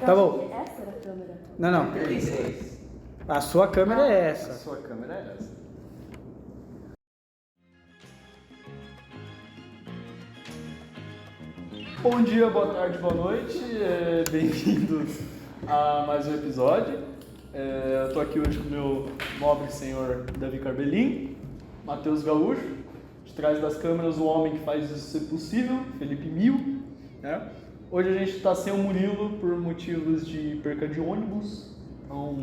Tá bom. Que essa era a câmera. Não. 36. A sua câmera é A essa. sua câmera é essa. Bom dia, boa tarde, boa noite. Bem-vindos a mais um episódio. Eu estou aqui hoje com o meu nobre senhor Davi Carbelin, Matheus Gaúcho, de trás das câmeras o homem que faz isso ser possível, Felipe Mil. Né? Hoje a gente está sem o Murilo por motivos de perca de ônibus. Então,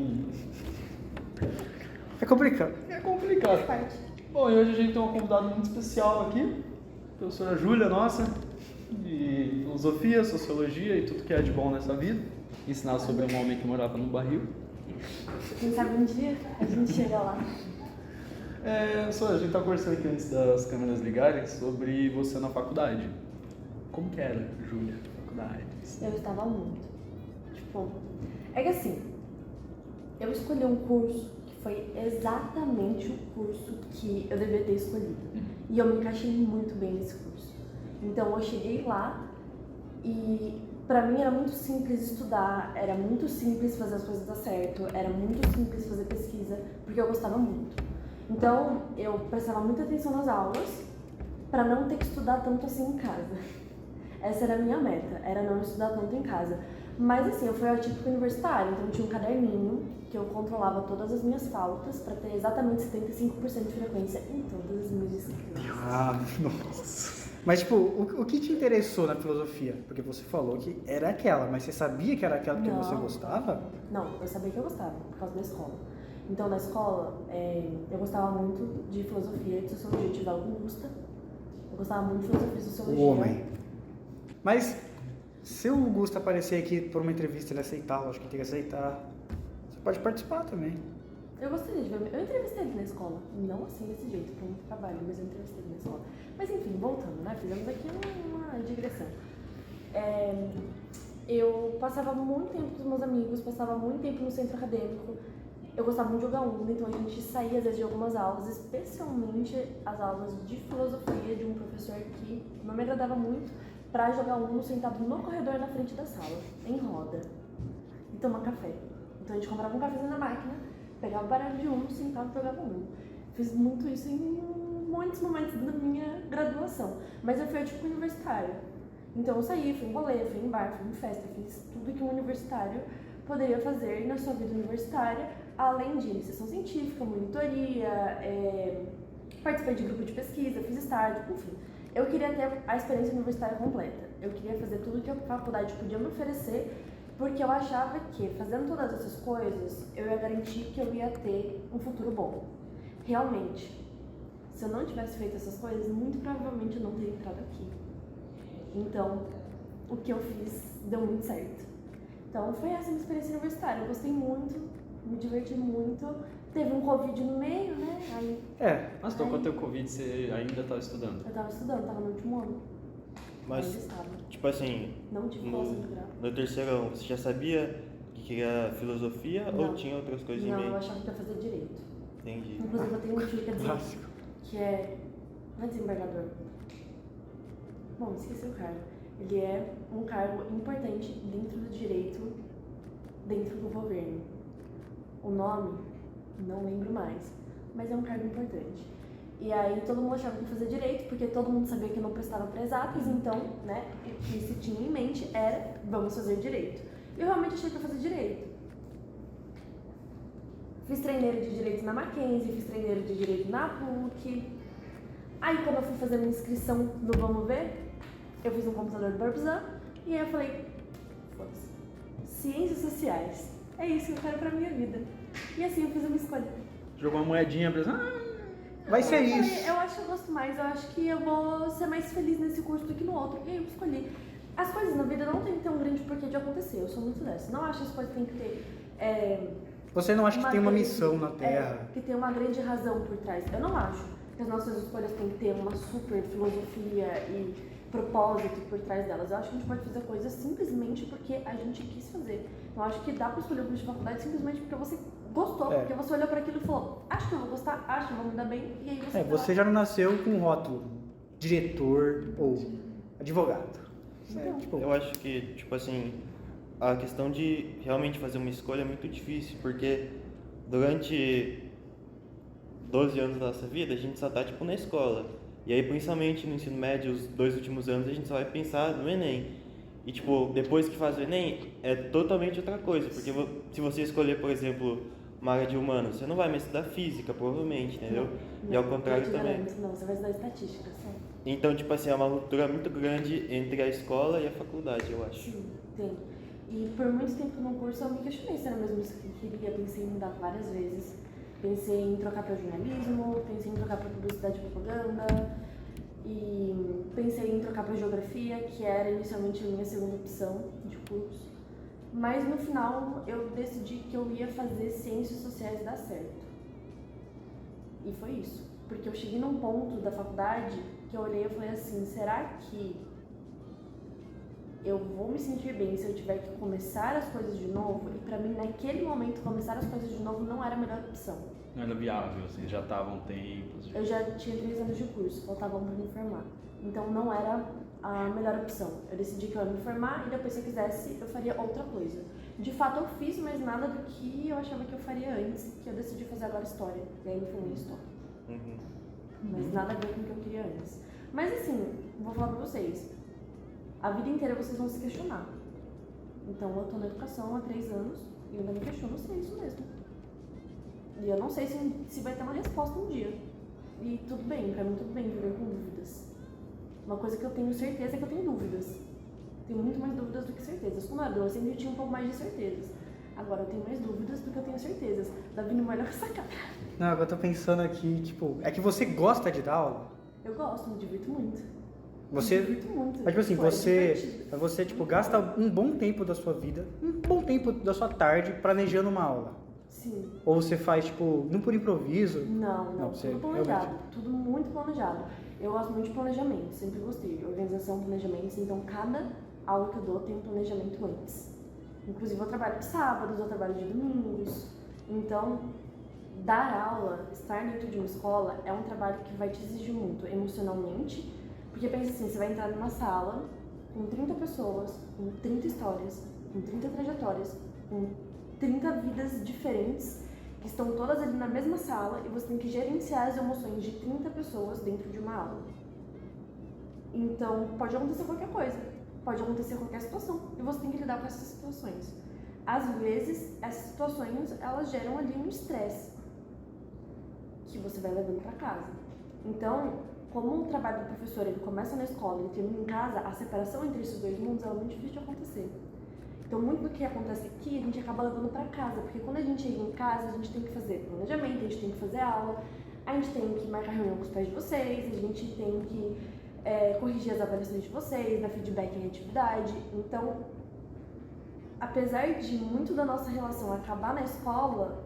É complicado. é complicado. Parte. Bom, e hoje a gente tem uma convidada muito especial aqui, a professora Júlia, nossa, de filosofia, sociologia e tudo que é de bom nessa vida. Ensinar sobre um homem que morava num barril. Quem sabe um dia a gente chega lá. A gente tá conversando aqui antes das câmeras ligarem sobre você na faculdade. Como que era, Júlia, na faculdade? Eu estava muito. Tipo, é que assim, eu escolhi um curso que foi exatamente o curso que eu devia ter escolhido. E eu me encaixei muito bem nesse curso. Então eu cheguei lá e pra mim era muito simples estudar, era muito simples fazer as coisas dar certo, era muito simples fazer pesquisa, porque eu gostava muito. Então eu prestava muita atenção nas aulas pra não ter que estudar tanto assim em casa. Essa era a minha meta, era não estudar tanto em casa. Mas assim, eu fui atípico universitário, então eu tinha um caderninho que eu controlava todas as minhas faltas pra ter exatamente 75% de frequência em todas as minhas disciplinas. Ah, nossa. Mas, tipo, o que te interessou na filosofia? Porque você falou que era aquela, mas você sabia que era aquela porque Não. você gostava? Não, eu sabia que eu gostava, por causa da escola. Então, na escola, eu gostava muito de filosofia e de sociologia, eu tive Augusta. Eu gostava muito de filosofia e sociologia. O homem. Mas, se o Augusto aparecer aqui por uma entrevista e ele aceitar, eu acho que ele tem que aceitar, você pode participar também. Eu gostaria de ver. Eu entrevistei ele na escola. Não assim, desse jeito, para um trabalho, mas eu entrevistei ele na escola. Mas enfim, voltando, né? Fizemos aqui uma digressão. Eu passava muito tempo com os meus amigos, passava muito tempo no centro acadêmico. Eu gostava muito de jogar Uno, então a gente saía às vezes de algumas aulas, especialmente as aulas de filosofia de um professor que não me agradava muito, pra jogar Uno sentado no corredor na frente da sala, em roda, e tomar café. Então a gente comprava um cafezinho na máquina, pegava o baralho de Uno, sentava e jogava Uno. Fiz muito isso em muitos momentos da minha graduação, mas eu fui tipo universitário. Então eu saí, fui em rolê, fui em bar, fui em festa, fiz tudo que um universitário poderia fazer na sua vida universitária, além de iniciação científica, monitoria, participei de grupo de pesquisa, fiz estágio, enfim. Eu queria ter a experiência universitária completa. Eu queria fazer tudo que a faculdade podia me oferecer, porque eu achava que, fazendo todas essas coisas, eu ia garantir que eu ia ter um futuro bom. Realmente, se eu não tivesse feito essas coisas, muito provavelmente eu não teria entrado aqui. Então, o que eu fiz deu muito certo. Então, foi essa a minha experiência universitária. Eu gostei muito, me diverti muito. Teve um Covid no meio, né? Aí, Mas então, quando teu Covid, você ainda estava estudando? eu tava estudando, tava no último ano. Mas, Ainda estava. tipo assim, Não tive conceito grau. no terceirão, você já sabia que queria filosofia Não. ou tinha outras coisas em Não, eu mente? achava que ia fazer direito. Entendi. Inclusive, eu tenho um tio que é Clássico. não é desembargador. Bom, esqueci o cargo. Ele é um cargo importante dentro do direito, dentro do governo. O nome, não lembro mais, mas é um cargo importante. E aí todo mundo achava que ia fazer direito, porque todo mundo sabia que eu não prestava para exatas, então, né, o que se tinha em mente era, vamos fazer direito. Eu realmente achei que ia fazer direito. Fiz treineiro de direito na Mackenzie, fiz treineiro de direito na PUC. Aí quando eu fui fazer minha inscrição no Vamos Ver, eu fiz um computador do Barbizan, e aí eu falei, foda-se, ciências sociais, é isso que eu quero pra minha vida. E assim eu fiz uma escolha. Jogou uma moedinha pra... Vai ser Eu falei, isso. eu acho que eu gosto mais, eu acho que eu vou ser mais feliz nesse curso do que no outro. E aí eu escolhi. As coisas na vida não tem que ter um grande porquê de acontecer, eu sou muito dessa. Não acho que as coisas têm que ter... Você não acha que tem uma grande- missão na Terra? que tem uma grande razão por trás. Eu não acho que as nossas escolhas têm que ter uma super filosofia e propósito por trás delas. Eu acho que a gente pode fazer coisas simplesmente porque a gente quis fazer. Eu acho que dá pra escolher o curso de faculdade simplesmente porque você gostou, porque você olhou pra aquilo e falou, acho que eu vou gostar, acho que eu vou me dar bem, e aí você Você já não nasceu com um rótulo diretor ou advogado. Então. Tipo, Eu acho que, tipo assim, a questão de realmente fazer uma escolha é muito difícil, porque durante 12 anos da nossa vida, a gente só tá, tipo, na escola. E aí, principalmente no ensino médio, os 2 últimos anos, a gente só vai pensar no Enem. E, tipo, depois que faz o Enem, é totalmente outra coisa. Porque se você escolher, por exemplo, uma área de humanos, você não vai mais estudar física, provavelmente, entendeu? E ao contrário eu te também. garanto, não, você vai estudar estatística, só. Então, tipo assim, é uma ruptura muito grande entre a escola e a faculdade, eu acho. Sim, tem. E por muito tempo no curso eu me questionei se era mesmo isso que eu queria, pensei em mudar várias vezes. Pensei em trocar para jornalismo, pensei em trocar para publicidade e propaganda, e pensei em trocar para geografia, que era inicialmente a minha segunda opção de curso. Mas no final eu decidi que eu ia fazer ciências sociais dar certo. E foi isso. Porque eu cheguei num ponto da faculdade que eu olhei e falei assim, será que eu vou me sentir bem se eu tiver que começar as coisas de novo? E pra mim, naquele momento, começar as coisas de novo não era a melhor opção. Não era viável, assim, já estavam tempos. Eu já tinha 3 anos de curso, faltavam pra me formar. Então não era a melhor opção. Eu decidi que eu ia me formar e depois, se eu quisesse, eu faria outra coisa. De fato, eu fiz, mas nada do que eu achava que eu faria antes, que eu decidi fazer agora história. E aí me formei em história. Mas nada a ver com o que eu queria antes. Mas assim, vou falar pra vocês. A vida inteira vocês vão se questionar. Então eu tô na educação há 3 anos e eu ainda me questiono se é isso mesmo. E eu não sei se vai ter uma resposta um dia. E tudo bem, pra mim tudo bem viver com dúvidas. Uma coisa que eu tenho certeza é que eu tenho dúvidas. Tenho muito mais dúvidas do que certezas. Quando eu era adolescente eu tinha um pouco mais de certezas. Agora eu tenho mais dúvidas do que eu tenho certezas. Davi não vai olhar com essa cara. Não, agora eu tô pensando aqui, tipo, é que você gosta de dar aula? Eu gosto, me divirto muito. Você, Me divirto muito. mas tipo assim, Pô, é divertido. você tipo, gasta um bom tempo da sua vida, um bom tempo da sua tarde planejando uma aula. Sim. Ou você faz, tipo, não por improviso? Não, você tudo planejado, realmente- tudo muito planejado. Eu gosto muito de planejamento, sempre gostei. Organização, planejamento, então cada aula que eu dou tem um planejamento antes. Inclusive eu trabalho de sábados, eu trabalho de domingos. Então, dar aula, estar dentro de uma escola é um trabalho que vai te exigir muito emocionalmente. Porque pensa assim, você vai entrar numa sala com 30 pessoas, com 30 histórias, com 30 trajetórias, com 30 vidas diferentes, que estão todas ali na mesma sala e você tem que gerenciar as emoções de 30 pessoas dentro de uma aula. Então, pode acontecer qualquer coisa, pode acontecer qualquer situação e você tem que lidar com essas situações. Às vezes, essas situações, elas geram ali um estresse que você vai levando para casa. Então, como o trabalho do professor ele começa na escola e termina em casa, a separação entre esses dois mundos é muito difícil de acontecer. Então, muito do que acontece aqui, a gente acaba levando para casa, porque quando a gente chega em casa, a gente tem que fazer planejamento, a gente tem que fazer aula, a gente tem que marcar reunião com os pais de vocês, a gente tem que corrigir as avaliações de vocês, dar feedback em atividade. Então, apesar de muito da nossa relação acabar na escola,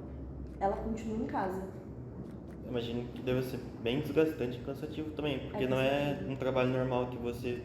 ela continua em casa. Imagino que deve ser bem desgastante e cansativo também, porque não é um trabalho normal que você,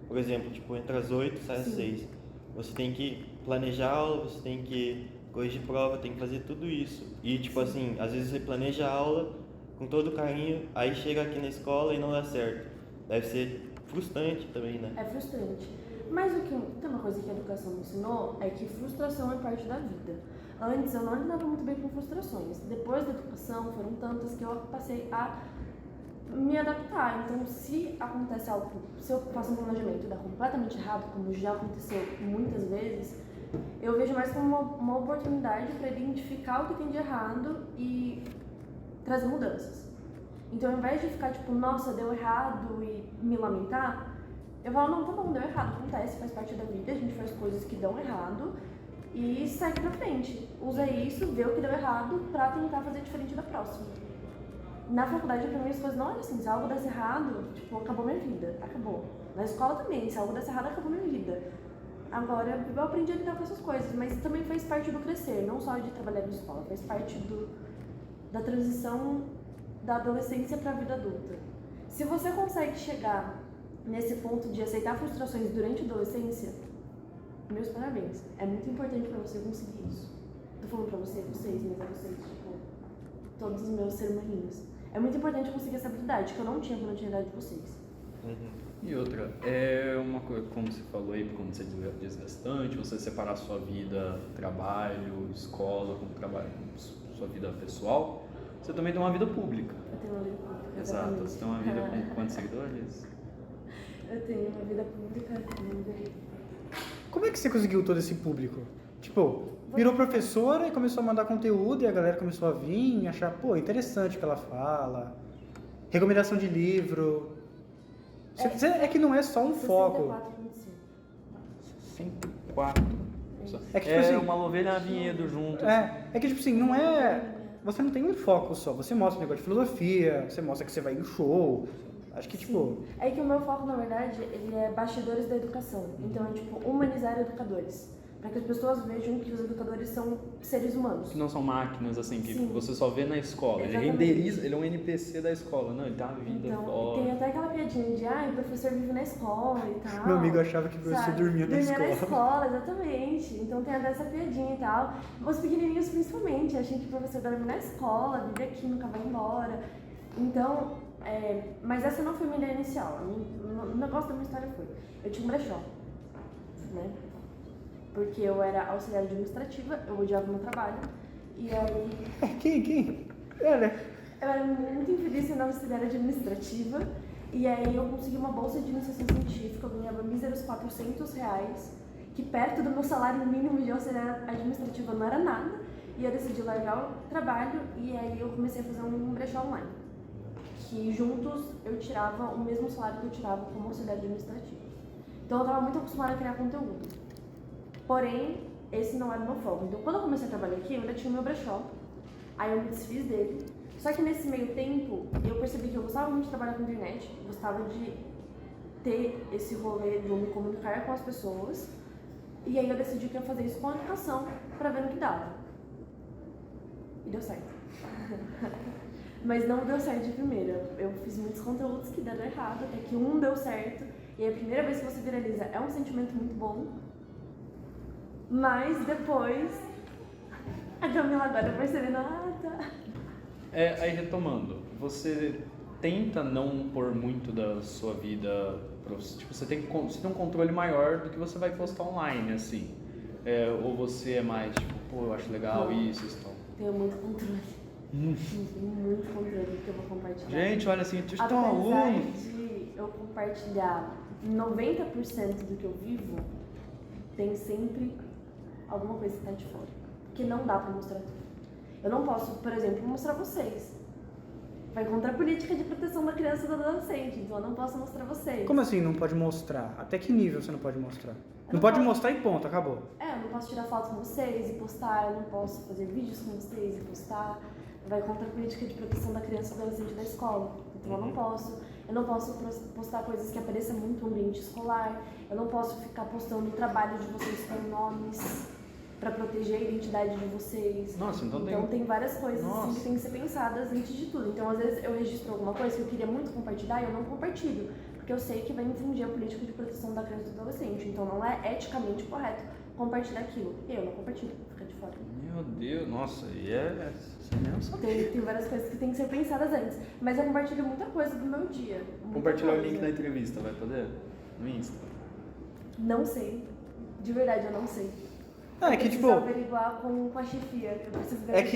por exemplo, tipo, entra às 8, sai às 6. Você tem que planejar a aula, você tem que corrigir prova, tem que fazer tudo isso. E, tipo assim, às vezes você planeja a aula com todo carinho, aí chega aqui na escola e não dá certo. Deve ser frustrante também, né? É frustrante. Mas tem uma coisa que a educação me ensinou, é que frustração é parte da vida. Antes eu não lidava muito bem com frustrações. Depois da educação, foram tantas que eu passei a me adaptar. Então, se acontece algo, se eu faço um planejamento e dá completamente errado, como já aconteceu muitas vezes, eu vejo mais como uma oportunidade para identificar o que tem de errado e trazer mudanças. Então, ao invés de ficar tipo, nossa, deu errado e me lamentar, eu falo, não, tá bom, deu errado, acontece, faz parte da vida, a gente faz coisas que dão errado e segue pra frente. Usa isso, vê o que deu errado pra tentar fazer diferente da próxima. Na faculdade, pra mim, as coisas não eram assim. Se algo desse errado, tipo, acabou minha vida. Acabou. Na escola também, se algo desse errado, acabou minha vida. Agora, eu aprendi a lidar com essas coisas, mas também faz parte do crescer, não só de trabalhar na escola, faz parte da transição da adolescência pra vida adulta. Se você consegue chegar nesse ponto de aceitar frustrações durante a adolescência, meus parabéns. É muito importante pra você conseguir isso. Tô falando pra vocês, mas é vocês, tipo, todos os meus ser humaninhos. É muito importante conseguir essa habilidade, que eu não tinha quando eu tinha a idade de vocês. E outra, é uma coisa, como você falou aí, como ser desgastante, você separar sua vida, trabalho, escola, como trabalho, sua vida pessoal, você também tem uma vida pública. Eu tenho uma vida pública. Exato, Exatamente. você tem uma vida com quantos seguidores? Eu tenho uma vida pública. Como é que você conseguiu todo esse público? Tipo, virou professora e começou a mandar conteúdo e a galera começou a vir e achar, pô, interessante o que ela fala. Recomendação de livro. É que não é só um foco. 104. É que, tipo assim, uma ovelha e uma vinhedo junto. É que, tipo assim, não é... Você não tem um foco só. Você mostra um negócio de filosofia, você mostra que você vai em show. Acho que, tipo... É que o meu foco, na verdade, ele é bastidores da educação. Então, é, tipo, humanizar educadores. Para que as pessoas vejam que os educadores são seres humanos. Que não são máquinas, assim, que Sim. você só vê na escola. Ele Exatamente. renderiza, ele é um NPC da escola. Não, ele tem uma vida Então, fora. tem até aquela piadinha de, o professor vive na escola e tal. Meu amigo achava que o professor sabe? dormia na escola. Dormia na escola, exatamente. Então tem até essa piadinha e tal. Os pequenininhos, principalmente, acham que o professor dorme na escola, vive aqui, nunca vai embora. Então, mas essa não foi minha ideia inicial. O negócio da minha história foi, eu tinha um brechó, né? Porque eu era auxiliar administrativa, eu odiava meu trabalho. E aí... Quem? Né? Eu era muito infeliz sendo auxiliar administrativa. E aí eu consegui uma bolsa de iniciação científica, eu ganhava míseros R$400, que perto do meu salário mínimo de auxiliar administrativa não era nada. E eu decidi largar o trabalho e aí eu comecei a fazer um brechó online. Que juntos eu tirava o mesmo salário que eu tirava como auxiliar administrativa. Então eu estava muito acostumada a criar conteúdo. Porém, esse não era o meu foco. Então quando eu comecei a trabalhar aqui, eu ainda tinha o meu brechó. Aí eu me desfiz dele. Só que nesse meio tempo, eu percebi que eu gostava muito de trabalhar com internet, gostava de ter esse rolê de eu me comunicar com as pessoas. E aí eu decidi que eu ia fazer isso com a educação, pra ver no que dava. E deu certo. Mas não deu certo de primeira. Eu fiz muitos conteúdos que deram errado, até que um deu certo. E aí a primeira vez que você viraliza é um sentimento muito bom. Mas depois, a Camila agora percebendo, tá... Aí retomando, você tenta não pôr muito da sua vida, tipo, você tem um controle maior do que você vai postar online, assim. Ou você é mais, tipo, pô, eu acho legal isso e tal. Tenho muito controle. Tenho muito controle do que eu vou compartilhar. Gente, olha assim, Apesar estão alunos. de eu compartilhar 90% do que eu vivo, tem sempre alguma coisa que tá de fora. Porque não dá pra mostrar tudo. Eu não posso, por exemplo, mostrar vocês. Vai contra a política de proteção da criança e do adolescente, então eu não posso mostrar vocês. Como assim não pode mostrar? Até que nível você não pode mostrar? Não não pode posso. mostrar e ponto, acabou. Eu não posso tirar fotos com vocês e postar, eu não posso fazer vídeos com vocês e postar. Vai contra a política de proteção da criança e do adolescente da escola, então eu não posso. Eu não posso postar coisas que apareçam muito no ambiente escolar. Eu não posso ficar postando o trabalho de vocês com nomes para proteger a identidade de vocês. Nossa, então tem várias coisas assim, que Nossa. tem que ser pensadas antes de tudo. Então às vezes eu registro alguma coisa que eu queria muito compartilhar e eu não compartilho, porque eu sei que vai infringir a política de proteção da criança e do adolescente. Então não é eticamente correto compartilhar aquilo. Eu não compartilho, fica de fora. Meu Deus, nossa, e você nem sabe. Tem várias coisas que tem que ser pensadas antes. Mas eu compartilho muita coisa do meu dia. muita Compartilhar o coisa. link da entrevista, vai poder? No Insta. Não sei. De verdade, eu não sei. É que, Eu tipo... preciso averiguar com a chefia. Eu preciso ver É que-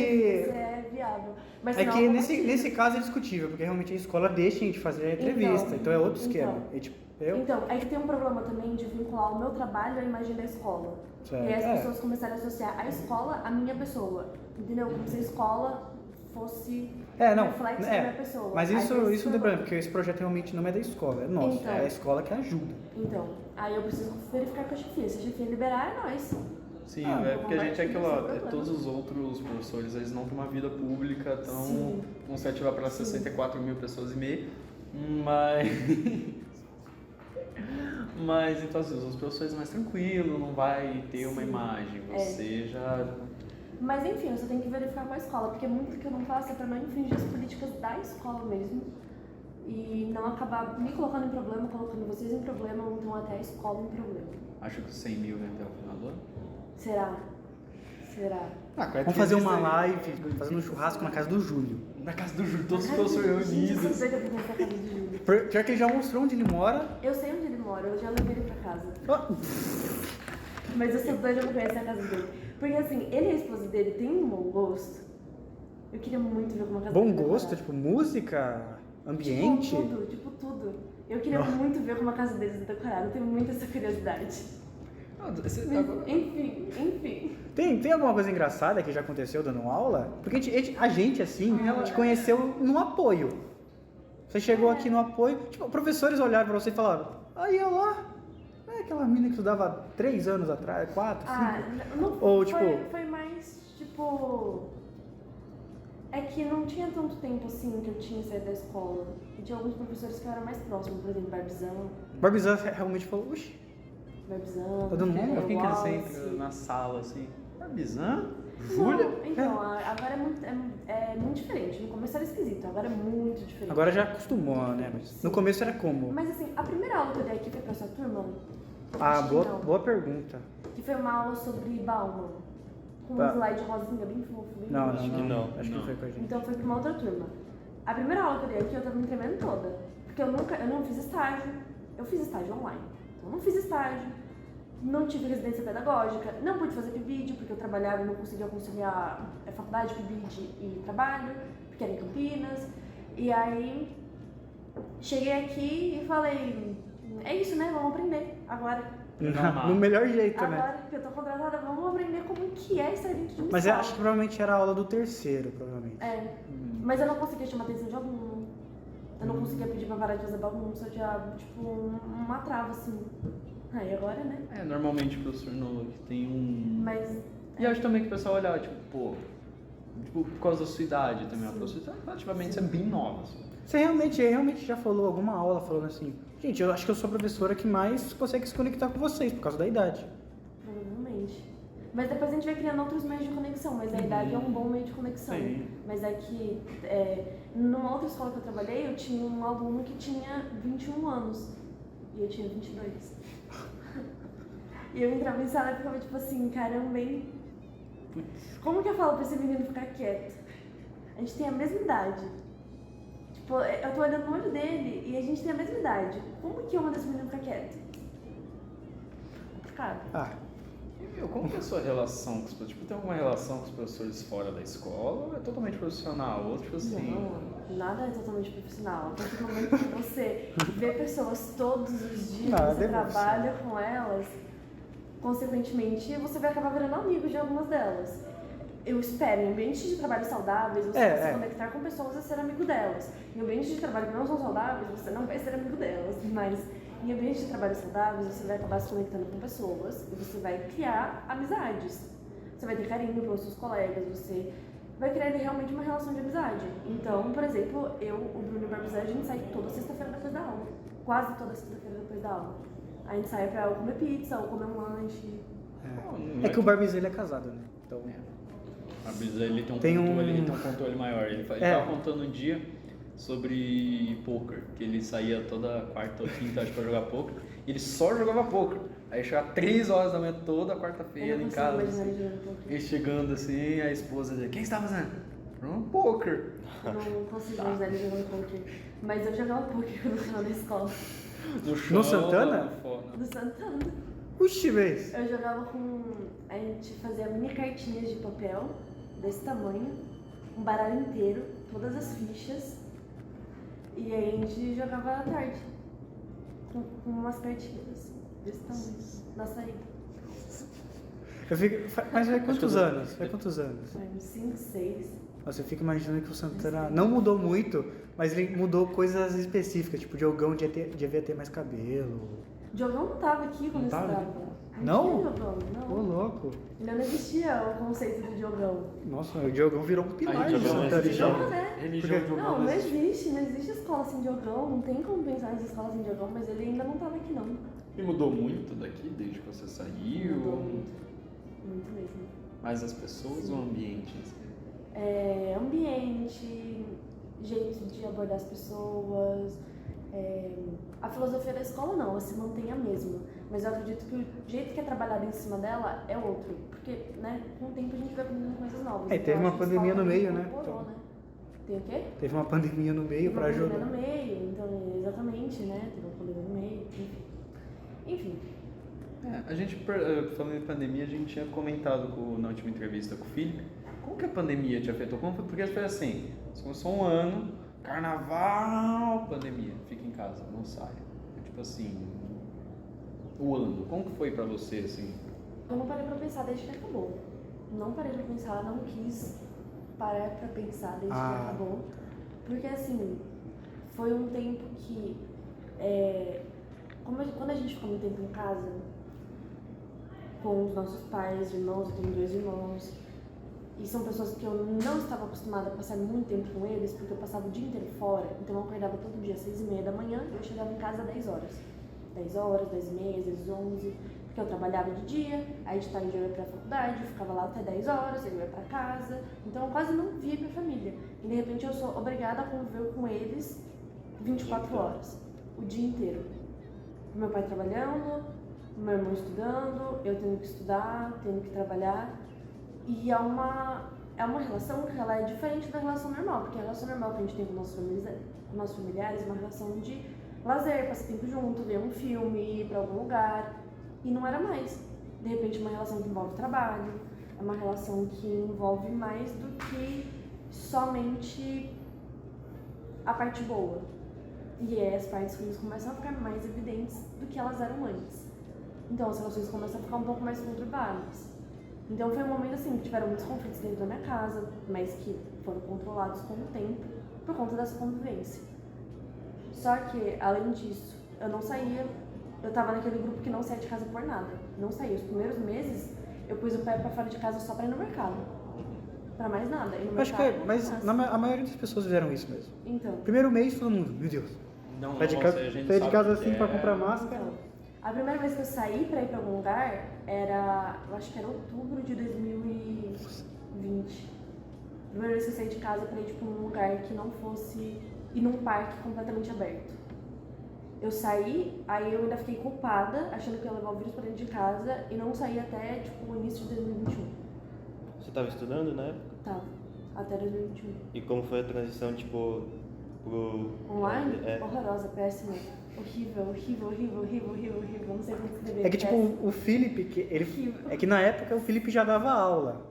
se é viável. Mas É senão que eu nesse compartilho. caso é discutível, porque realmente a escola deixa a gente fazer a entrevista, então é outro esquema. então. E, tipo, eu... Então, é que tem um problema também de vincular o meu trabalho à imagem da escola. Certo. E aí as É. pessoas começaram a associar a escola à minha pessoa. Entendeu? Como se a escola fosse Não, reflexo da minha pessoa. mas Aí isso tem esse isso problema. lembrando, porque esse projeto realmente não é da escola, é nosso, Então. é a escola que ajuda. Então, aí eu preciso verificar com a chefia. Se a chefia liberar, é nóis. Sim, Ah, porque a gente é aquilo, ó, sem problema. todos os outros professores, eles não têm uma vida pública tão... Sim. Vão se ativar para 64 mil pessoas e meia, mas... Mas, então, assim, os professores mais tranquilos, não vai ter uma Sim. imagem, você já... Mas enfim, você tem que verificar com a escola, porque muito que eu não faço é pra não infringir as políticas da escola mesmo. E não acabar me colocando em problema, colocando vocês em problema, ou então até a escola em problema. Acho que os 100 mil vem até o final do ano. Será? Será? Vamos fazer uma live fazendo um churrasco na casa do Júlio. Na casa do Júlio, todos os Ai, professores gente, eu reunidos. sou doida pra conhecer a casa do Júlio. Pior que ele já mostrou onde ele mora. Eu sei onde ele mora, eu já levei ele pra casa. Ó, Mas eu sou doida pra conhecer a casa dele. Porque assim, ele e a esposa dele têm um bom gosto. Eu queria muito ver como a casa bom dele é gosto, decorada. tipo, música, ambiente. Tipo tudo. Eu queria muito ver como a casa deles é decorada. Eu tenho muito essa curiosidade. Mas, enfim. Tem alguma coisa engraçada que já aconteceu dando aula? Porque a gente assim, te conheceu no apoio. Você chegou aqui no apoio, tipo, professores olharam pra você e falaram, aí, olha lá, é aquela menina que estudava 3 anos atrás, 4, 5. Não Ou, foi, tipo- foi mais, tipo... É que não tinha tanto tempo assim que eu tinha saído da escola. E tinha alguns professores que eu era mais próximo, por exemplo, Barbizan realmente falou, uxi, Barbizan, Tá dando nome? Quem que ele Wallace. sempre na sala, assim? Barbizan? Júlia? Não, então, agora é muito diferente. No começo era esquisito, agora é muito diferente. agora já acostumou, né? Mas no começo era como? Mas assim, a primeira aula que eu dei aqui foi pra sua turma? Ah, Acho que não. boa pergunta. Que foi uma aula sobre Bauman. Com Tá. um slide rosinha bem fofo. Bem Não, bonitinho. Acho que não. Acho que Não. foi com a gente. Então foi pra uma outra turma. A primeira aula que eu dei aqui eu tava me tremendo toda. Porque eu não fiz estágio. Eu fiz estágio online. Então eu não fiz estágio. Não tive residência pedagógica. Não pude fazer PIBID porque eu trabalhava e não conseguia conciliar a faculdade, PIBID e trabalho. Porque era em Campinas. E aí cheguei aqui e falei, é isso, né? Vamos aprender agora. No melhor jeito, né? Agora que eu tô contratada, vamos aprender como que é estar dentro de uma Mas eu sala. acho que provavelmente era a aula do terceiro, provavelmente. É, mas eu não conseguia chamar a atenção de aluno. Eu não conseguia pedir pra parar de fazer bagunça, eu tinha, tipo, uma trava, assim. Aí agora, né? Normalmente o professor novo que tem um... Mas... E eu acho também que o pessoal olhava, tipo, pô... Tipo, por causa da sua idade também. A professora, relativamente, você é bem nova, assim. Você realmente já falou alguma aula falando assim, gente, eu acho que eu sou a professora que mais consegue se conectar com vocês, por causa da idade. Provavelmente. Mas depois a gente vai criando outros meios de conexão, mas a idade é um bom meio de conexão. Sim. Mas é que, numa outra escola que eu trabalhei, eu tinha um aluno que tinha 21 anos. E eu tinha 22. E eu entrava em sala e ficava tipo assim, caramba, hein? Como que eu falo pra esse menino ficar quieto? A gente tem a mesma idade. Tipo, eu tô olhando no olho dele e a gente tem a mesma idade. Como que eu mando esse menino ficar quieto? Complicado. Ah, E, meu, como que é a sua relação com os professores? Tipo, tem alguma relação com os professores fora da escola ou é totalmente profissional? Ou, tipo assim... Não, nada é totalmente profissional. A partir do momento que você vê pessoas todos os dias, Nada você é trabalha com elas, consequentemente você vai acabar virando amigo de algumas delas. Eu espero, em ambientes de trabalho saudáveis, você vai se conectar com pessoas e ser amigo delas. Em ambientes de trabalho que não são saudáveis, você não vai ser amigo delas. Mas em ambientes de trabalho saudáveis, você vai acabar se conectando com pessoas e você vai criar amizades. Você vai ter carinho pelos seus colegas, você vai criar realmente uma relação de amizade. Então, por exemplo, o Bruno e o Barbizan, a gente sai toda sexta-feira depois da aula. Quase toda sexta-feira depois da aula. A gente sai pra comer pizza ou comer um lanche. é que o Barbizan ele é casado, né? Então, A Brisa, ele tem um Tem controle, um- ele tem um controle maior. Ele tava contando um dia sobre poker, que ele saía toda quarta ou quinta acho, pra jogar poker, e ele só jogava poker. Aí chegava 3 horas da manhã toda quarta-feira Eu não em consigo casa. imaginar Assim. ele jogando poker. Ele chegando assim, a esposa dele, o que você tá fazendo? Jogando poker. Não consigo imaginar ele jogando poker. Mas eu jogava poker quando eu estava na escola. No chão, Santana? no Do Santana. Uxi, vez. Eu jogava com... A gente fazia mini cartinhas de papel, desse tamanho, um baralho inteiro, todas as fichas. E aí a gente jogava à tarde. Com umas cartinhas desse tamanho, na saída. Mas vai quantos anos? Vai quantos anos? Foi uns 5, 6. Nossa, eu fico imaginando que o Santana não mudou muito, mas ele mudou coisas específicas, tipo, o Diogão devia ter mais cabelo. Diogão não tava aqui quando Não eu tava? estudava. Não? tinha Diogão, Ô, não. louco. Ainda não existia o conceito do Diogão. Nossa, o Diogão virou um pilar Aí, do Diogão Santana. existe. Não, né? Religião Porque- de Não, não existe escola sem Diogão, não tem como pensar nessa escola sem Diogão, mas ele ainda não tava aqui não. E mudou muito daqui desde que você saiu? Mudou muito mesmo. Mais as pessoas ou o ambiente? Assim? Ambiente, jeito de abordar as pessoas, a filosofia da escola não, ela se mantém a mesma, mas eu acredito que o jeito que é trabalhado em cima dela é outro, porque, né, com o tempo a gente vai aprendendo coisas novas. Teve Então, uma acho que a pandemia escola no meio, também né? incorporou, Então. Tem o quê? Teve uma pandemia no meio pra Teve uma ajudar. pandemia no meio, então, exatamente, né? Teve uma pandemia no meio, enfim. A gente, falando em pandemia, a gente tinha comentado na última entrevista com o Felipe, como que a pandemia te afetou? Como foi? Porque foi assim, você começou um ano, carnaval, pandemia, fica em casa, não sai. Tipo assim, o ano, como que foi pra você, assim? Eu não parei pra pensar desde que acabou. Não parei pra pensar, não quis parar pra pensar desde que acabou. Porque assim, foi um tempo que, quando a gente ficou muito tempo em casa, com os nossos pais, irmãos, eu tenho 2 irmãos, e são pessoas que eu não estava acostumada a passar muito tempo com eles, porque eu passava o dia inteiro fora, então eu acordava todo dia às 6h30 da manhã e eu chegava em casa às 10 horas. 10 horas, 10h30, às vezes 11, porque eu trabalhava de dia, aí de tarde eu ia pra faculdade, eu ficava lá até 10 horas, eu ia pra casa, então eu quase não via minha família. E de repente eu sou obrigada a conviver com eles 24 horas, o dia inteiro. Meu pai trabalhando, meu irmão estudando, eu tendo que estudar, tendo que trabalhar. E é uma relação que ela é diferente da relação normal, porque a relação normal que a gente tem com nossos familiares é uma relação de lazer, passar tempo junto, ver um filme, ir pra algum lugar. E não era mais. De repente, uma relação que envolve trabalho, é uma relação que envolve mais do que somente a parte boa. E as partes ruins começam a ficar mais evidentes do que elas eram antes. Então as relações começam a ficar um pouco mais conturbadas. Então foi um momento assim que tiveram muitos conflitos dentro da minha casa, mas que foram controlados com o tempo por conta dessa convivência. Só que, além disso, eu não saía, eu tava naquele grupo que não saía de casa por nada. Não saía. Os primeiros meses, eu pus o pé pra fora de casa só pra ir no mercado. Pra mais nada. Ir no Acho que mercado, mas não a maioria das pessoas fizeram isso mesmo. Então. Primeiro mês, todo mundo, meu Deus. Não, Sai de nossa, casa, a gente sai de sabe casa que assim pra comprar máscara. Então, a primeira vez que eu saí pra ir pra algum lugar era, eu acho que era outubro de 2020. A primeira vez que eu saí de casa pra ir tipo, num lugar que não fosse ir num parque completamente aberto. Eu saí, aí eu ainda fiquei culpada, achando que eu ia levar o vírus pra dentro de casa e não saí até tipo, o início de 2021. Você estava estudando na época? Tá, até 2021. E como foi a transição, tipo, pro... Online? É. Horrorosa, péssima. Horrível, horrível, horrível, horrível, horrível, horrível. Não sei como descrever. É que tipo, Péssimo. o Felipe, Horrível. é que na época o Felipe já dava aula.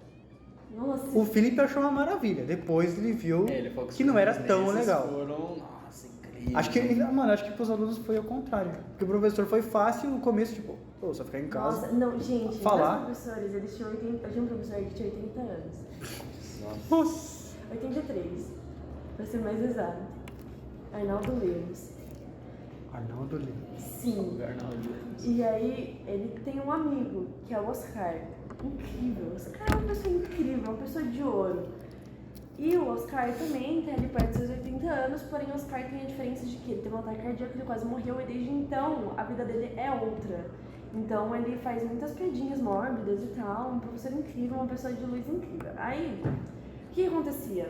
Nossa. O Felipe achou uma maravilha, depois ele viu Ele falou que não era os tão meses legal. Foram, nossa, incrível. Acho que pros alunos foi ao contrário. Porque o professor foi fácil no começo, tipo, pô, só ficar em casa. Nossa, não, gente, Falar. meus professores, eles tinham 80, eu tinha um professor que tinha 80 anos. Nossa. 83, pra ser mais exato. Arnaldo Lemos. Arnaldo Lima. Sim. Arnaldo. E aí, ele tem um amigo, que é o Oscar. Incrível. O Oscar é uma pessoa incrível, uma pessoa de ouro. E o Oscar também tem ali perto dos seus 80 anos, porém o Oscar tem a diferença de que ele teve um ataque cardíaco, ele quase morreu e desde então a vida dele é outra. Então ele faz muitas piadinhas mórbidas e tal, um professor incrível, uma pessoa de luz incrível. Aí, o que acontecia?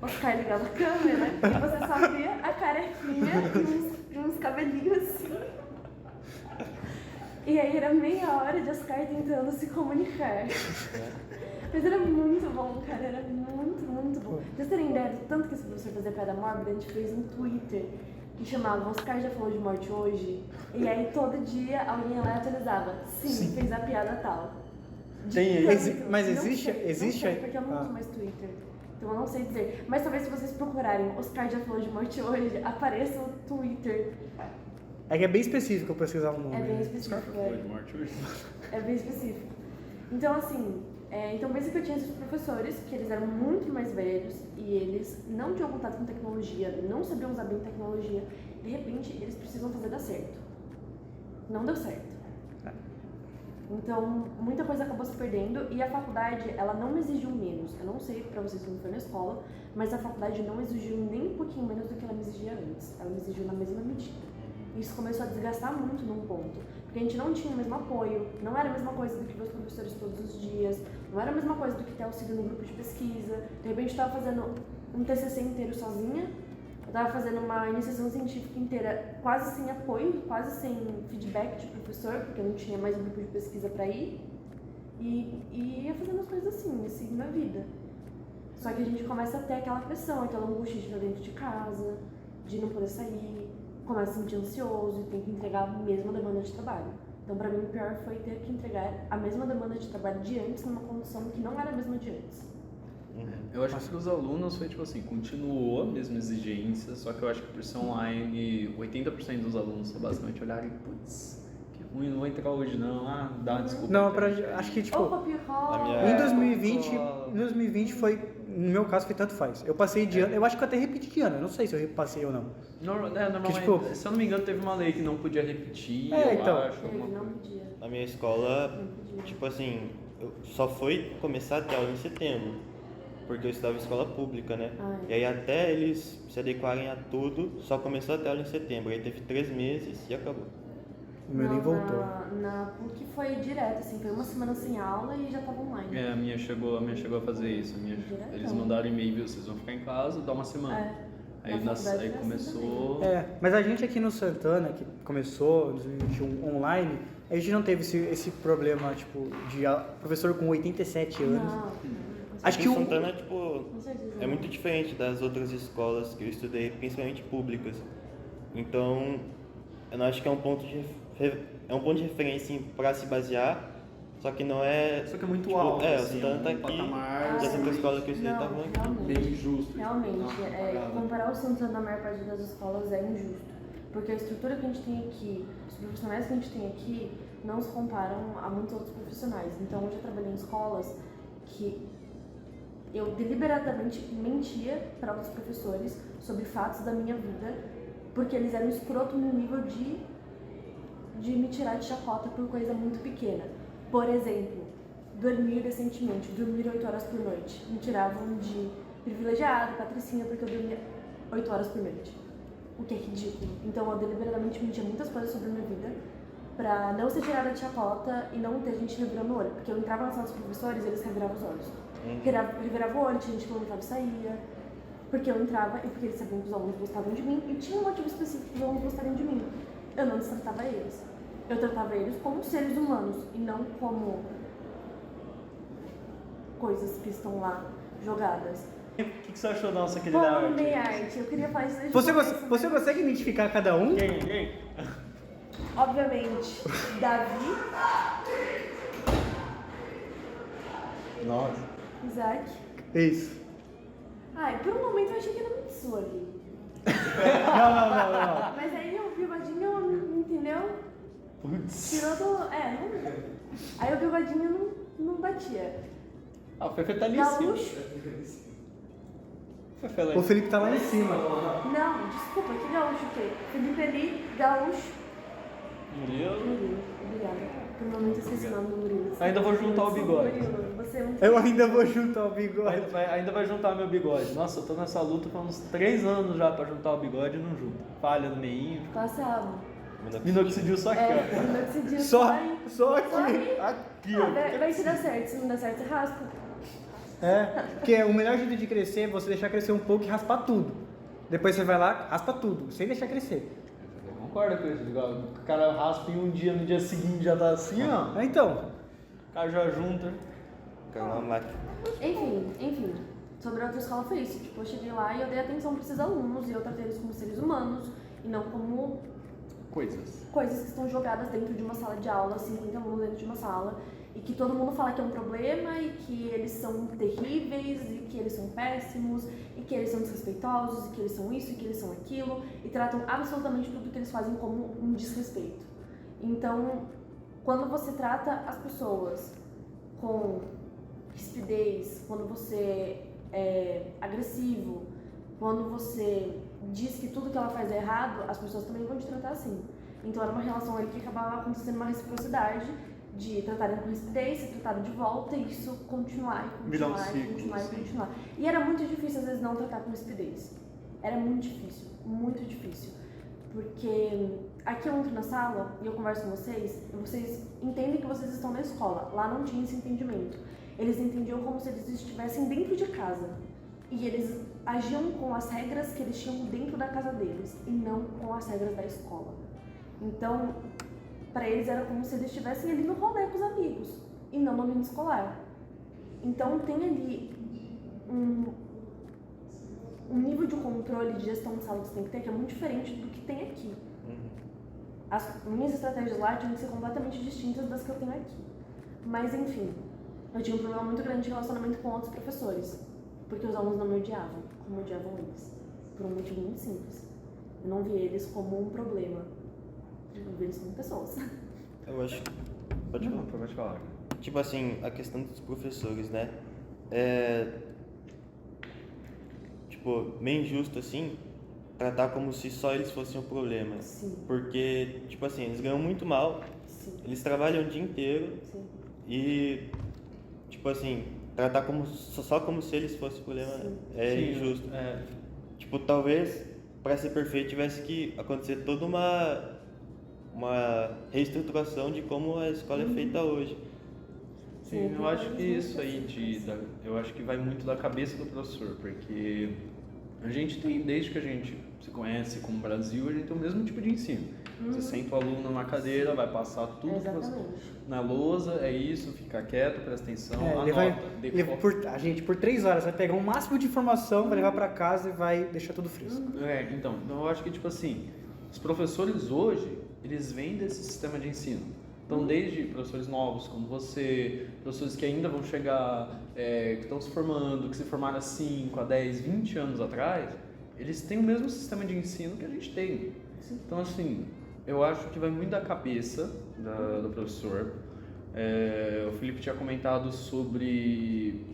Oscar ligava a câmera e você só via a carequinha e uns cabelinhos assim. E aí era meia hora de Oscar tentando se comunicar. Mas era muito bom, cara, era muito, muito bom. Pra vocês terem ideia do tanto que esse professor fazia piada mórbida, a gente fez um Twitter que chamava Oscar já falou de morte hoje. E aí todo dia alguém lá atualizava. Sim, fez a piada tal. Tem Tanto, mas não existe- sei, existe- Não sei, porque eu não Ah. uso mais Twitter. Então eu não sei dizer. Mas talvez se vocês procurarem Oscar já falou de morte hoje, apareça o Twitter. É que é bem específico eu pesquisar o nome. É bem né? específico. Foi de morte hoje. É bem específico. Então, assim, então pensa que eu tinha esses professores, que eles eram muito mais velhos e eles não tinham contato com tecnologia, não sabiam usar bem tecnologia. De repente, eles precisam fazer dar certo. Não deu certo. Então, muita coisa acabou se perdendo e a faculdade, ela não me exigiu menos. Eu não sei pra vocês como foi na escola, mas a faculdade não exigiu nem um pouquinho menos do que ela me exigia antes. Ela me exigiu na mesma medida. Isso começou a desgastar muito num ponto, porque a gente não tinha o mesmo apoio, não era a mesma coisa do que ver os professores todos os dias, não era a mesma coisa do que ter auxílio no grupo de pesquisa. De repente eu estava fazendo um TCC inteiro sozinha, eu estava fazendo uma iniciação científica inteira quase sem apoio, quase sem feedback de professor, porque eu não tinha mais um grupo de pesquisa para ir, e ia fazendo as coisas assim, seguindo a vida. Só que a gente começa a ter aquela pressão, aquela angústia de estar dentro de casa, de não poder sair, começa a se sentir ansioso e tem que entregar a mesma demanda de trabalho. Então, pra mim, o pior foi ter que entregar a mesma demanda de trabalho de antes numa condição que não era a mesma de antes. Eu acho que para os alunos foi tipo assim, continuou a mesma exigência, só que eu acho que por ser online, 80% dos alunos só basicamente olharem, putz, que ruim, não vou entrar hoje não, dá uma desculpa. Não, acho que, tipo, Ou copia e cola. em É, 2020 foi, no meu caso, foi tanto faz. Eu passei de ano, eu acho que eu até repeti de ano, eu não sei se eu passei ou não. Normalmente, tipo, se eu não me engano, teve uma lei que não podia repetir, então. eu acho. Ele alguma não coisa. podia. Na minha escola, Não podia. tipo assim, só foi começar a ter aula em setembro, porque eu estudava em escola pública, né? E aí até eles se adequarem a tudo, só começou a ter aula em setembro. Aí teve 3 meses e acabou. O meu nem Não, voltou. Na PUC foi direto, assim, foi uma semana sem aula e já tava online. A minha chegou a fazer isso. Diretão. Eles mandaram e-mail, viu, vocês vão ficar em casa, dá uma semana. É. Aí, Na faculdade aí foi assim começou. Mas a gente aqui no Santana, que começou em 2021 online, a gente não teve esse problema, tipo, de professor com 87 anos. Não, Acho Aqui que em o... Santana, tipo, com certeza. é muito diferente das outras escolas que eu estudei, principalmente públicas. Então, eu não acho que é um ponto de referência para se basear, só que não é... Só que é muito tipo, alto. o assim, Santana tá um aqui, patamar, e as outras escolas que eu estudei Não, estavam aqui. realmente. bem justo. Realmente, Não, comparar o Santana na maior parte das escolas é injusto. Porque a estrutura que a gente tem aqui, os profissionais que a gente tem aqui, não se comparam a muitos outros profissionais. Então, eu já trabalhei em escolas que eu deliberadamente mentia para outros professores sobre fatos da minha vida, porque eles eram escroto no nível de me tirar de chacota por coisa muito pequena. Por exemplo, dormir decentemente, dormir 8 horas por noite. Me tiravam de privilegiado, patricinha, porque eu dormia 8 horas por noite. O que é ridículo. Então eu deliberadamente mentia muitas coisas sobre a minha vida pra não ser tirada de chacota e não ter gente revirando o olho. Porque eu entrava na sala dos professores e eles reviravam os olhos. Reviravam o olho, tinha gente que não entrava e saía. Porque eu entrava e porque eles sabiam que os alunos gostavam de mim e tinha um motivo específico para os alunos gostarem de mim. Eu não destratava eles. Eu tratava eles como seres humanos e não como coisas que estão lá jogadas. O que você achou da nossa querida Como arte? amei arte, eu queria falar isso desde Você, o começo, você consegue identificar cada um? Quem? Obviamente, Davi, Nossa. Isaac. Isso. Ai, por um momento eu achei que era muito sua ali. Não. Mas aí o bigodinho, entendeu? Putz. Tirou do. Não. Aí o bigodinho não batia. O Fefe tá ali em cima. Gaúcho? Fefe lá O Felipe tá lá em cima. Não, desculpa, que gaúcho o quê? Felipe ali, gaúcho. Murilo. Murilo, obrigada. Por um momento eu esqueci o nome do Murilo. Ainda vou juntar o bigode. Murilo, você é muito Eu ainda vou juntar o bigode. Ainda vai juntar meu bigode. Nossa, eu tô nessa luta há uns 3 anos já pra juntar o bigode e não junto. Falha no meinho. Classe A. Minoxidil só aqui, ó. Minoxidil Só aí. aqui. Só aí. Aqui, Ah, ó. vai se dar certo. Se não der certo, você raspa. Porque o melhor jeito de crescer é você deixar crescer um pouco e raspar tudo. Depois você vai lá, raspa tudo, sem deixar crescer. Concorda com isso? Igual, o cara raspa em um dia, no dia seguinte já tá assim, ó. Então, O cara já junta. Cara, uma máquina. Enfim. Sobre a outra escola foi isso. Tipo, eu cheguei lá e eu dei atenção para esses alunos e eu tratei eles como seres humanos e não como Coisas. coisas que estão jogadas dentro de uma sala de aula, 50 alunos dentro de uma sala, e que todo mundo fala que é um problema e que eles são terríveis e que eles são péssimos e que eles são desrespeitosos e que eles são isso e que eles são aquilo e tratam absolutamente tudo que eles fazem como um desrespeito. Então, quando você trata as pessoas com rispidez, quando você é agressivo, quando você diz que tudo que ela faz é errado, as pessoas também vão te tratar assim. Então era uma relação ali que acabava acontecendo uma reciprocidade de tratarem com rispidez, ser tratado de volta e isso continuar e Virar um continuar e ciclo, continuar e assim. continuar. E era muito difícil às vezes não tratar com rispidez. Era muito difícil. Porque aqui eu entro na sala e eu converso com vocês e vocês entendem que vocês estão na escola. Lá não tinha esse entendimento. Eles entendiam como se eles estivessem dentro de casa. E eles agiam com as regras que eles tinham dentro da casa deles e não com as regras da escola. Então, para eles era como se eles estivessem ali no rolê com os amigos e não no ambiente escolar. Então tem ali um nível de controle de gestão de sala que você tem que ter que é muito diferente do que tem aqui. As minhas estratégias lá tinham que ser completamente distintas das que eu tenho aqui. Mas, enfim, eu tinha um problema muito grande de relacionamento com outros professores, porque os alunos não me odiavam, como odiavam eles, por um motivo muito simples. Eu não vi eles como um problema, eu vi eles como pessoas. Eu acho. Pode falar. Pode falar. Tipo assim, a questão dos professores, né? Tipo, meio injusto assim, tratar como se só eles fossem o problema. Sim. Porque, tipo assim, eles ganham muito mal, Sim. eles trabalham o dia inteiro Sim. e, tipo assim, tratar só como se eles fossem o problema Sim, injusto. Tipo, talvez, para ser perfeito, tivesse que acontecer toda uma reestruturação de como a escola é feita hoje. Sim, eu acho que isso aí eu acho que vai muito da cabeça do professor, porque a gente tem, desde que a gente se conhece como Brasil, a gente tem o mesmo tipo de ensino. Você senta o aluno numa cadeira, vai passar tudo que você, na lousa, é isso, fica quieto, presta atenção, anota, a gente, por 3 horas, vai pegar o máximo de informação, vai levar pra casa e vai deixar tudo fresco. Então eu acho que, tipo assim, os professores hoje, eles vêm desse sistema de ensino. Então, desde professores novos como você, professores que ainda vão chegar, que estão se formando, que se formaram há 5, 10, 20 anos atrás, eles têm o mesmo sistema de ensino que a gente tem. Então, assim, eu acho que vai muito da cabeça do professor. O Felipe tinha comentado sobre,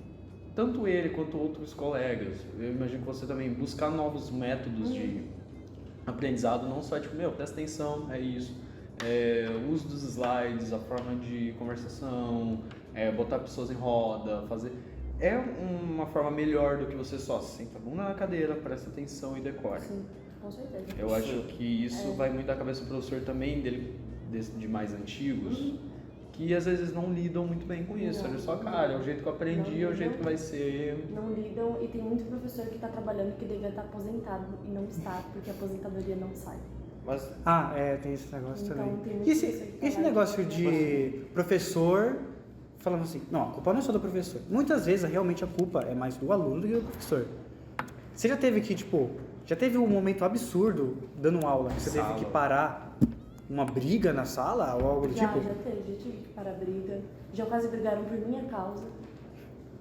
tanto ele quanto outros colegas, eu imagino que você também, buscar novos métodos de aprendizado, não só tipo, presta atenção, é isso. O uso dos slides, a forma de conversação, botar pessoas em roda, fazer... É uma forma melhor do que você só senta a bunda na cadeira, presta atenção e decore. Sim, com certeza. Eu acho que isso vai muito da cabeça do professor também, de mais antigos, que às vezes não lidam muito bem com isso. Olha só, cara, é o jeito que eu aprendi, é o jeito que vai ser. Não lidam, e tem muito professor que está trabalhando que deveria estar aposentado e não está, porque a aposentadoria não sai. Mas, Tem esse negócio Então, também. tem muito Esse negócio de professor falando assim, não, a culpa não é só do professor. Muitas vezes, realmente, a culpa é mais do aluno do que do professor. Você já teve que, já teve um momento absurdo dando aula, que você teve que parar uma briga na sala ou algo do tipo? Já tive que parar a briga. Já quase brigaram por minha causa.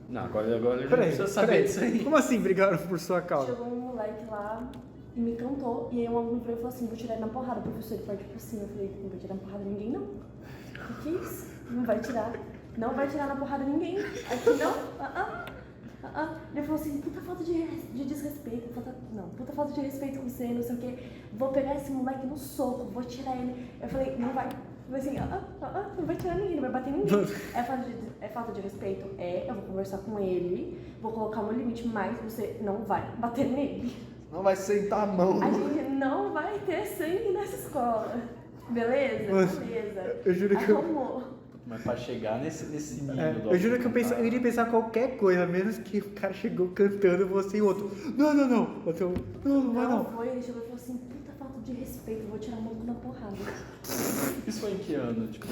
Não, agora a gente precisa saber disso aí. Como assim brigaram por sua causa? Chegou um moleque lá e me cantou, e aí um aluno veio e falou assim, vou tirar ele na porrada. O professor ele parte por cima. Eu falei, não vai tirar na porrada ninguém, não. O que é isso? Não vai tirar. Não vai tirar na porrada ninguém. Aqui não. Ele falou assim, puta falta de desrespeito. Puta falta de respeito com você, não sei o quê. Vou pegar esse moleque no soco, vou tirar ele. Eu falei, não vai. Eu falei assim, não vai tirar ninguém, não vai bater ninguém. É falta de respeito? Eu vou conversar com ele, vou colocar o meu limite, mas você não vai bater nele. Não vai sentar a mão. A gente não vai ter sangue nessa escola. Beleza? Beleza. Eu juro que Mas pra chegar nesse nível eu juro que eu iria pensar qualquer coisa, menos que o cara chegou cantando você e o outro. Não. Não vai não. Foi, ele chegou e falou assim, puta falta de respeito, vou tirar a mão na porrada. Isso foi em que ano? Tipo.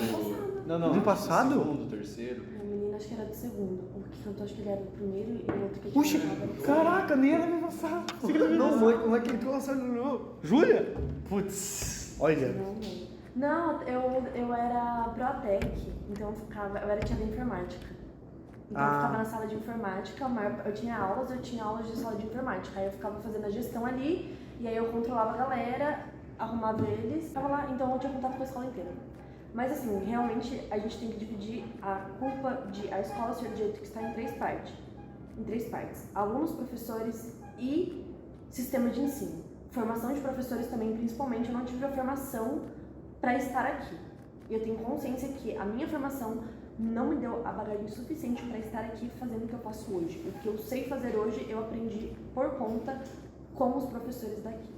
Não. No passado? Segundo, terceiro. O menino acho que era do segundo. O que cantou acho que ele era do primeiro e o outro que a gente Puxa, chamava era do caraca, nem era me passar. Não é aquele que lançou. Júlia? Putz. Olha. Não, eu era Protec, então eu era tia da informática. Então eu ficava na sala de informática, eu tinha aulas de sala de informática. Aí eu ficava fazendo a gestão ali, e aí eu controlava a galera, arrumava eles, ficava lá, então eu tinha contato com a escola inteira. Mas assim, realmente a gente tem que dividir a culpa de a escola ser do jeito que está em três partes. Alunos, professores e sistema de ensino. Formação de professores também, principalmente, eu não tive a formação para estar aqui. E eu tenho consciência que a minha formação não me deu a bagagem suficiente para estar aqui fazendo o que eu faço hoje. O que eu sei fazer hoje, eu aprendi por conta com os professores daqui.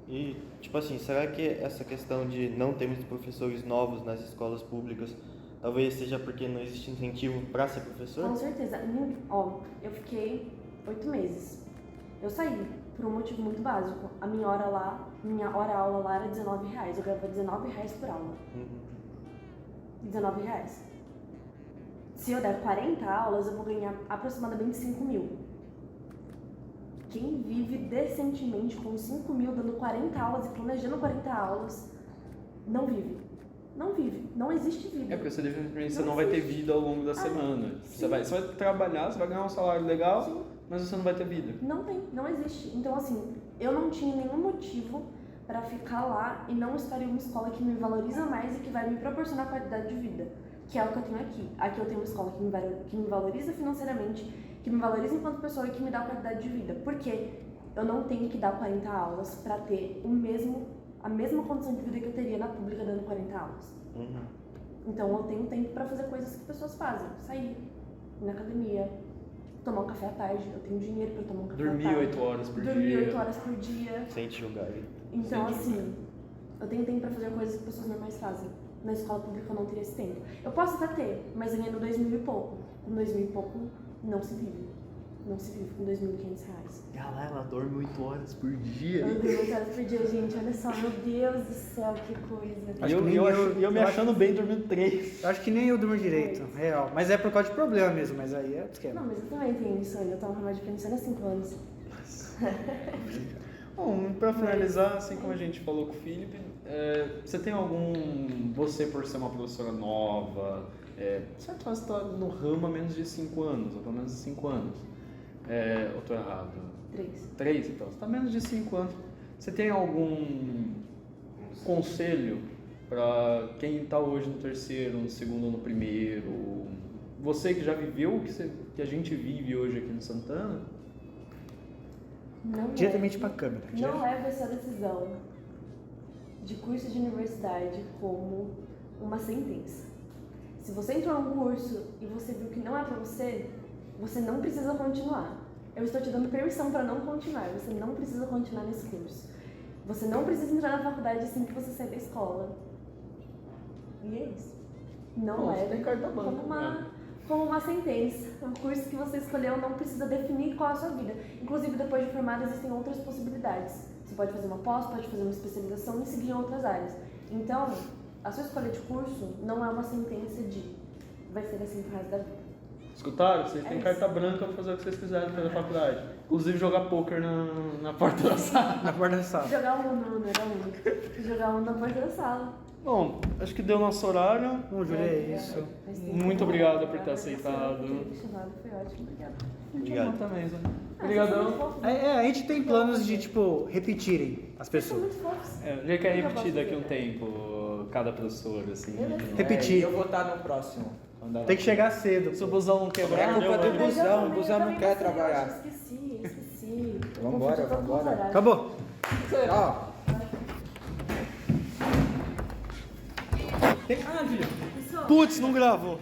E, tipo assim, será que essa questão de não termos professores novos nas escolas públicas, talvez seja porque não existe incentivo para ser professor? Com certeza. Eu fiquei 8 meses. Eu saí por um motivo muito básico. A minha hora aula lá era R$19. Eu ganhava R$19 por aula. R$19. Se eu der 40 aulas, eu vou ganhar aproximadamente 5 mil. quem vive decentemente com 5 mil, dando 40 aulas e planejando 40 aulas, não vive. Não vive. Não existe vida. É porque você definitivamente você não vai ter vida ao longo da semana. Você vai trabalhar, você vai ganhar um salário legal, Sim. mas você não vai ter vida. Não tem, não existe. Então, assim, eu não tinha nenhum motivo para ficar lá e não estar em uma escola que me valoriza mais e que vai me proporcionar qualidade de vida, que é o que eu tenho aqui. Aqui eu tenho uma escola que me valoriza financeiramente, que me valoriza enquanto pessoa e que me dá qualidade de vida. Porque eu não tenho que dar 40 aulas para ter a mesma condição de vida que eu teria na pública dando 40 aulas. Então eu tenho tempo para fazer coisas que pessoas fazem. Sair, ir na academia, tomar um café à tarde. Eu tenho dinheiro para tomar um café Dormir à tarde. 8 horas por Dormir dia. 8 horas por dia. Sem te julgar. Então, Sem assim, eu tenho tempo pra fazer coisas que pessoas normais fazem. Na escola pública eu não teria esse tempo. Eu posso até ter, mas ganhando 2.000 e pouco. Com 2.000 e pouco, não se vive. Não se vive com 2.500 reais. Galera, ela dorme 8 horas por dia. Eu durmo 8 horas por dia, gente. Olha só, meu Deus do céu, que coisa. E eu me achando bem dormindo 3. Eu acho que nem eu durmo direito, real. Mas é por causa de problema mesmo, mas aí é esquema. Não, mas eu também tenho insônia. Eu tomo remédio pra insônia há 5 anos. Bom, pra finalizar, assim como a gente falou com o Felipe, você tem você por ser uma professora nova, certo, você está no ramo há menos de 5 anos, ou pelo menos 5 anos, ou tô errado? 3. 3, então, você está menos de 5 anos. Você tem algum conselho para quem está hoje no terceiro, no segundo ou no primeiro? Você que já viveu o que a gente vive hoje aqui no Santana? Não Diretamente pra câmera. Não leve essa decisão de curso de universidade como uma sentença. Se você entrou num curso e você viu que não é pra você, você não precisa continuar. Eu estou te dando permissão para não continuar. Você não precisa continuar nesse curso. Você não precisa entrar na faculdade assim que você sair da escola. E é isso. Não Bom, você leve tem carta branca, como uma sentença. O curso que você escolheu não precisa definir qual é a sua vida. Inclusive, depois de formado, existem outras possibilidades. Você pode fazer uma pós, pode fazer uma especialização e seguir em outras áreas. Então, a sua escolha de curso não é uma sentença de vai ser assim pro resto da vida. Escutaram? Vocês têm isso. carta branca para fazer o que vocês quiserem pela faculdade. Inclusive jogar poker na porta da sala. Na porta da sala. Jogar Uno não era único. Jogar Uno na porta da sala. Bom, acho que deu nosso horário. Bom, Júlia, é isso. Mas tem Muito que- obrigado por ter aceitado. Foi ótimo, obrigada. Obrigado. Também, Zé. Vocês são Obrigadão. muito fofos. A gente tem planos de, tipo, repetirem as Vocês são pessoas. muito fofos. A gente quer repetir daqui a um tempo, cada professor, assim. Beleza. de novo. Repetir. E eu vou estar no próximo. quando ela- Tem que chegar cedo. Se o busão não É quebrar, culpa do Mas eu busão, também- o busão eu não também quer gostei, trabalhar. Eu esqueci. Eu Vambora, confundi todos os vambora. horários. Acabou. Tchau. Ah, Júlia. Pessoal, Putz, não gravou.